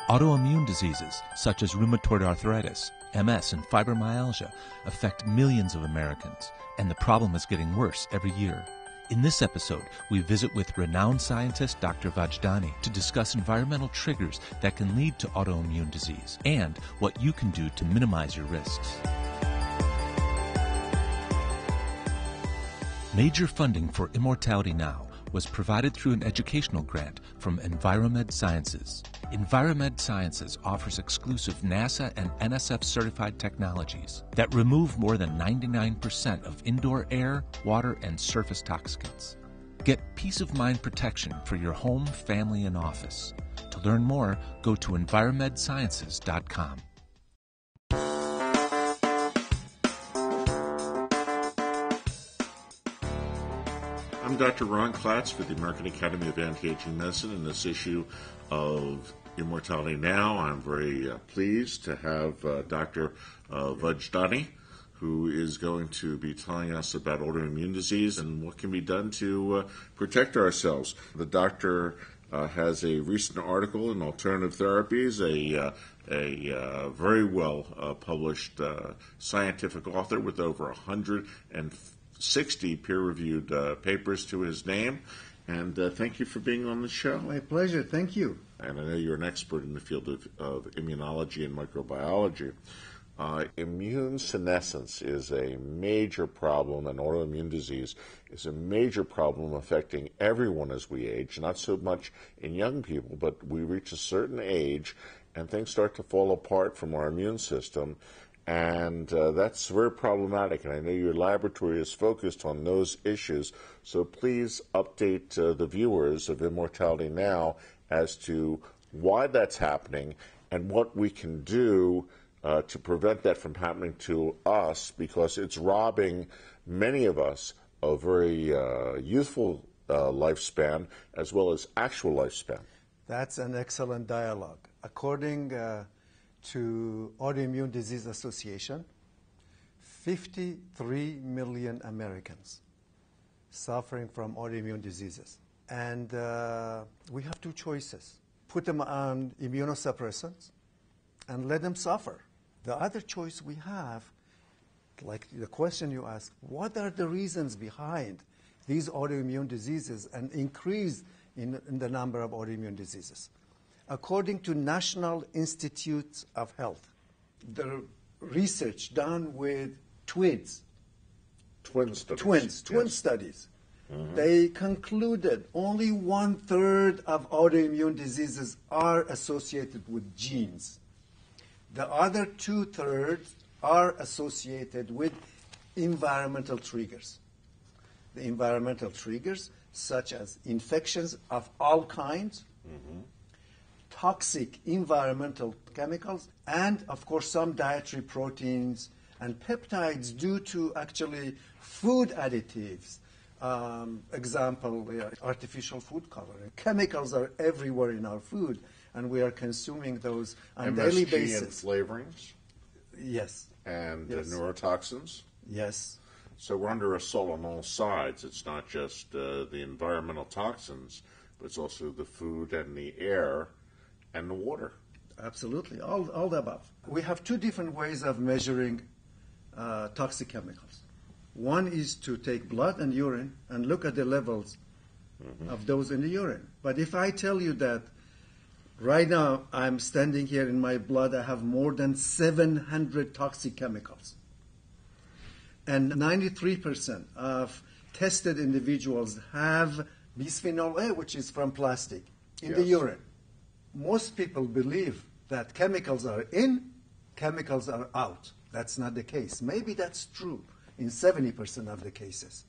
Autoimmune diseases such as rheumatoid arthritis, MS, and fibromyalgia affect millions of Americans, and the problem is getting worse every year. In this episode, we visit with renowned scientist Dr. Vojdani to discuss environmental triggers that can lead to autoimmune disease and what you can do to minimize your risks. Major funding for Immortality Now was provided through an educational grant from EnviroMed Sciences. EnviroMed Sciences offers exclusive NASA and NSF certified technologies that remove more than 99% of indoor air, water, and surface toxicants. Get peace of mind protection for your home, family, and office. To learn more, go to EnviroMedSciences.com. I'm Dr. Ron Klatz with the American Academy of Anti-Aging Medicine. In this issue of Immortality Now, I'm very pleased to have Dr. Vojdani, who is going to be telling us about autoimmune disease and what can be done to protect ourselves. The doctor has a recent article in Alternative Therapies, a very well published scientific author with over 160 peer-reviewed papers to his name. And thank you for being on the show. My pleasure. Thank you. And I know you're an expert in the field of immunology and microbiology. Immunosenescence is a major problem, and autoimmune disease is a major problem affecting everyone as we age, not so much in young people, but we reach a certain age and things start to fall apart from our immune system. And that's very problematic, and I know your laboratory is focused on those issues, so please update the viewers of Immortality Now as to why that's happening and what we can do to prevent that from happening to us, because it's robbing many of us a very youthful lifespan as well as actual lifespan. That's an excellent dialogue. According to Autoimmune Disease Association, 53 million Americans suffering from autoimmune diseases. And we have two choices. Put them on immunosuppressants and let them suffer. The other choice we have, like the question you asked, what are the reasons behind these autoimmune diseases and increase in the number of autoimmune diseases? According to National Institutes of Health, the research done with twin studies, mm-hmm. They concluded only 1/3 of autoimmune diseases are associated with genes. The other 2/3 are associated with environmental triggers. The environmental triggers, such as infections of all kinds, mm-hmm. toxic environmental chemicals, and, of course, some dietary proteins and peptides due to actually food additives. Example, artificial food coloring. Chemicals are everywhere in our food, and we are consuming those on a daily basis. And flavorings? Yes. And yes. Neurotoxins? Yes. So we're under assault on all sides. It's not just the environmental toxins, but it's also the food and the air and the water. Absolutely, all the above. We have two different ways of measuring toxic chemicals. One is to take blood and urine and look at the levels mm-hmm. of those in the urine. But if I tell you that right now I'm standing here in my blood, I have more than 700 toxic chemicals. And 93% of tested individuals have bisphenol A, which is from plastic, in yes. the urine. Most people believe that chemicals are in, chemicals are out. That's not the case. Maybe that's true in 70% of the cases.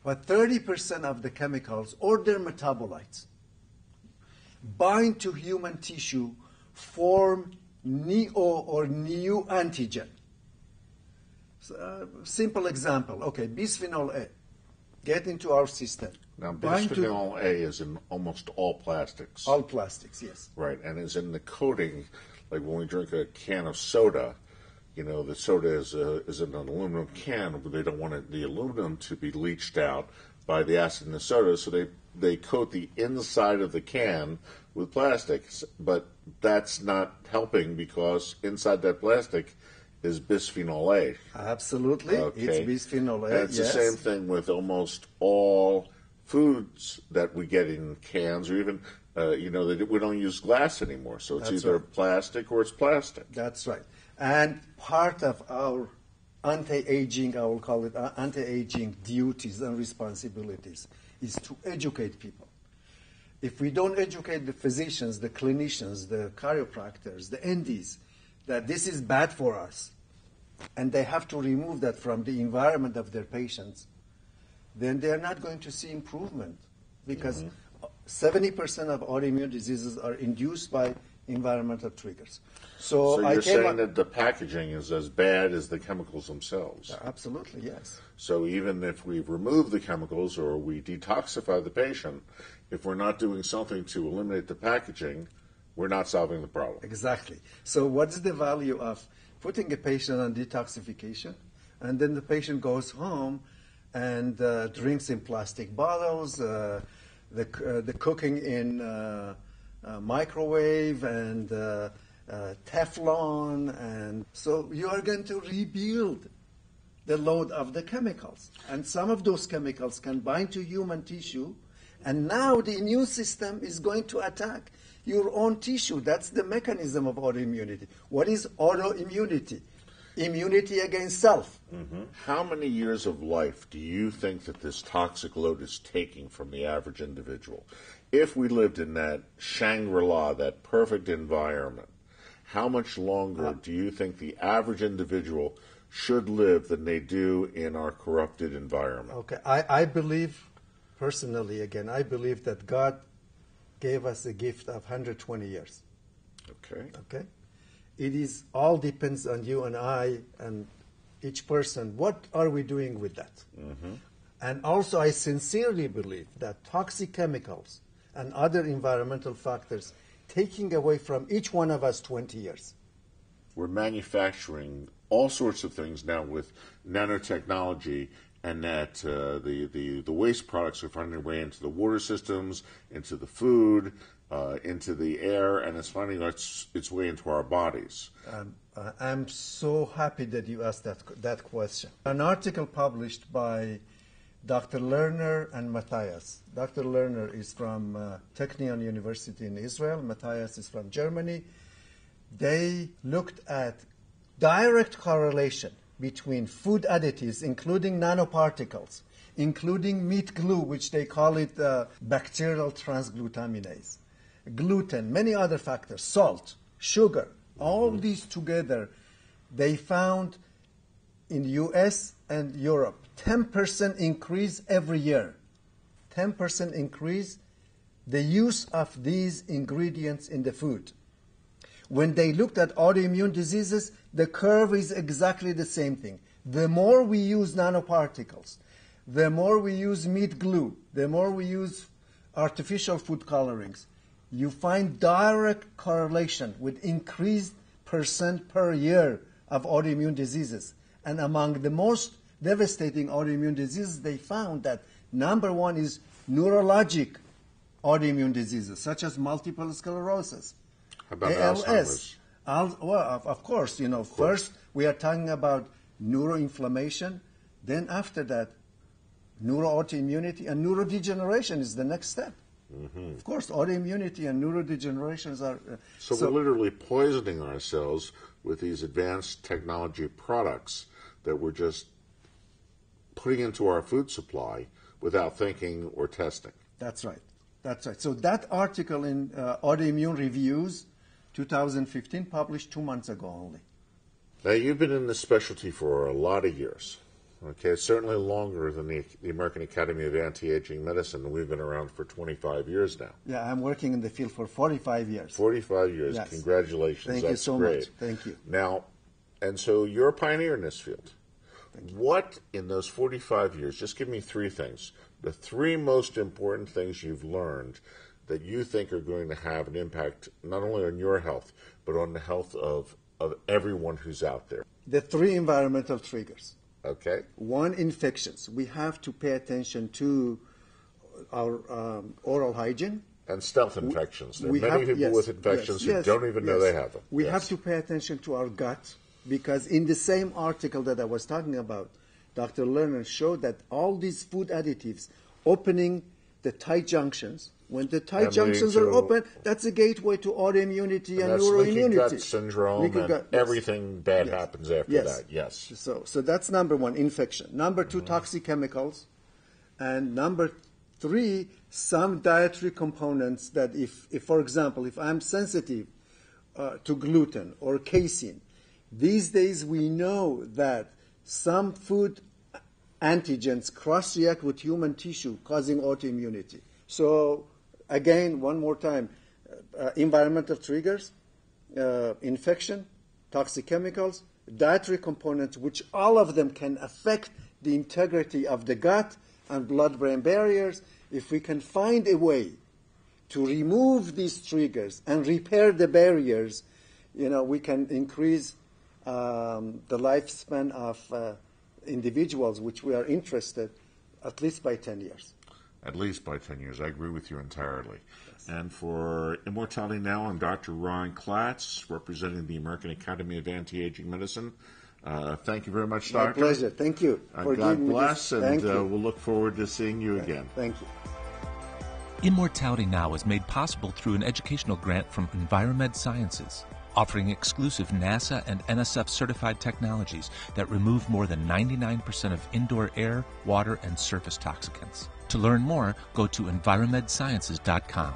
But 30% of the chemicals or their metabolites bind to human tissue, form neo or new antigen. So, simple example. Okay, bisphenol A. Get into our system. Now, bisphenol A is in almost all plastics. All plastics, yes. Right, and is in the coating, like when we drink a can of soda, you know, the soda is in an aluminum can, but they don't want the aluminum to be leached out by the acid in the soda, so they coat the inside of the can with plastics, but that's not helping because inside that plastic is bisphenol A. Absolutely. Okay. It's bisphenol A, And it's yes. the same thing with almost all foods that we get in cans, or even, that we don't use glass anymore. So it's That's either right. plastic or it's plastic. That's right. And part of our anti-aging, I will call it anti-aging duties and responsibilities, is to educate people. If we don't educate the physicians, the clinicians, the chiropractors, the NDs, that this is bad for us, and they have to remove that from the environment of their patients, then they're not going to see improvement, because 70% of autoimmune diseases are induced by environmental triggers. So you're saying that the packaging is as bad as the chemicals themselves? Absolutely, yes. So even if we remove the chemicals or we detoxify the patient, if we're not doing something to eliminate the packaging, we're not solving the problem. Exactly. So what is the value of putting a patient on detoxification, and then the patient goes home and drinks in plastic bottles, the cooking in microwave and Teflon, and so you are going to rebuild the load of the chemicals. And some of those chemicals can bind to human tissue, and now the immune system is going to attack your own tissue. That's the mechanism of autoimmunity. What is autoimmunity? Immunity against self. Mm-hmm. How many years of life do you think that this toxic load is taking from the average individual? If we lived in that Shangri-La, that perfect environment, how much longer do you think the average individual should live than they do in our corrupted environment? Okay, I believe, personally, again, I believe that God gave us a gift of 120 years. Okay. Okay? It is all depends on you and I and each person. What are we doing with that? Mm-hmm. And also, I sincerely believe that toxic chemicals and other environmental factors taking away from each one of us 20 years. We're manufacturing all sorts of things now with nanotechnology, and that the waste products are finding their way into the water systems, into the food, into the air, and it's finding its way into our bodies. I'm so happy that you asked that question. An article published by Dr. Lerner and Matthias. Dr. Lerner is from Technion University in Israel. Matthias is from Germany. They looked at direct correlation between food additives, including nanoparticles, including meat glue, which they call it bacterial transglutaminase, gluten, many other factors, salt, sugar, all these together, they found in the US and Europe 10% increase every year. 10% increase the use of these ingredients in the food. When they looked at autoimmune diseases, the curve is exactly the same thing. The more we use nanoparticles, the more we use meat glue, the more we use artificial food colorings, you find direct correlation with increased percent per year of autoimmune diseases. And among the most devastating autoimmune diseases, they found that number one is neurologic autoimmune diseases, such as multiple sclerosis. How about ALS. Alzheimer's? Well, of course, first we are talking about neuroinflammation, then after that, neuroautoimmunity and neurodegeneration is the next step. Mm-hmm. Of course, autoimmunity and neurodegenerations are... So we're literally poisoning ourselves with these advanced technology products that we're just putting into our food supply without thinking or testing. That's right. That's right. So that article in Autoimmune Reviews, 2015, published 2 months ago only. Now, you've been in this specialty for a lot of years. Okay, certainly longer than the American Academy of Anti-Aging Medicine, and we've been around for 25 years now. Yeah, I'm working in the field for 45 years. 45 years. Yes. Congratulations. Thank That's you so great. much. Thank you. Now, and so you're a pioneer in this field. What, in those 45 years, just give me 3 things, the 3 most important things you've learned that you think are going to have an impact not only on your health, but on the health of everyone who's out there. The 3 environmental triggers. Okay. 1, infections. We have to pay attention to our oral hygiene. And stealth infections. There are many people with infections who don't even know they have them. We have to pay attention to our gut, because in the same article that I was talking about, Dr. Lerner showed that all these food additives opening the tight junctions, when the tight junctions are open, that's a gateway to autoimmunity and neuroimmunity. Leaky gut syndrome, and everything bad happens after that, yes. So that's number one, infection. Number two, toxic chemicals. And number three, some dietary components that if for example, if I'm sensitive to gluten or casein, these days we know that some food antigens cross-react with human tissue, causing autoimmunity. So again, one more time, environmental triggers, infection, toxic chemicals, dietary components, which all of them can affect the integrity of the gut and blood-brain barriers. If we can find a way to remove these triggers and repair the barriers, we can increase the lifespan of individuals, which we are interested, at least by 10 years. At least by 10 years. I agree with you entirely. Yes. And for Immortality Now, I'm Dr. Ron Klatz, representing the American Academy of Anti-Aging Medicine. Thank you very much, Doctor. My pleasure. Thank you. God bless, and we'll look forward to seeing you again. Thank you. Immortality Now is made possible through an educational grant from EnviroMed Sciences, offering exclusive NASA and NSF certified technologies that remove more than 99% of indoor air, water, and surface toxicants. To learn more, go to EnviroMedSciences.com.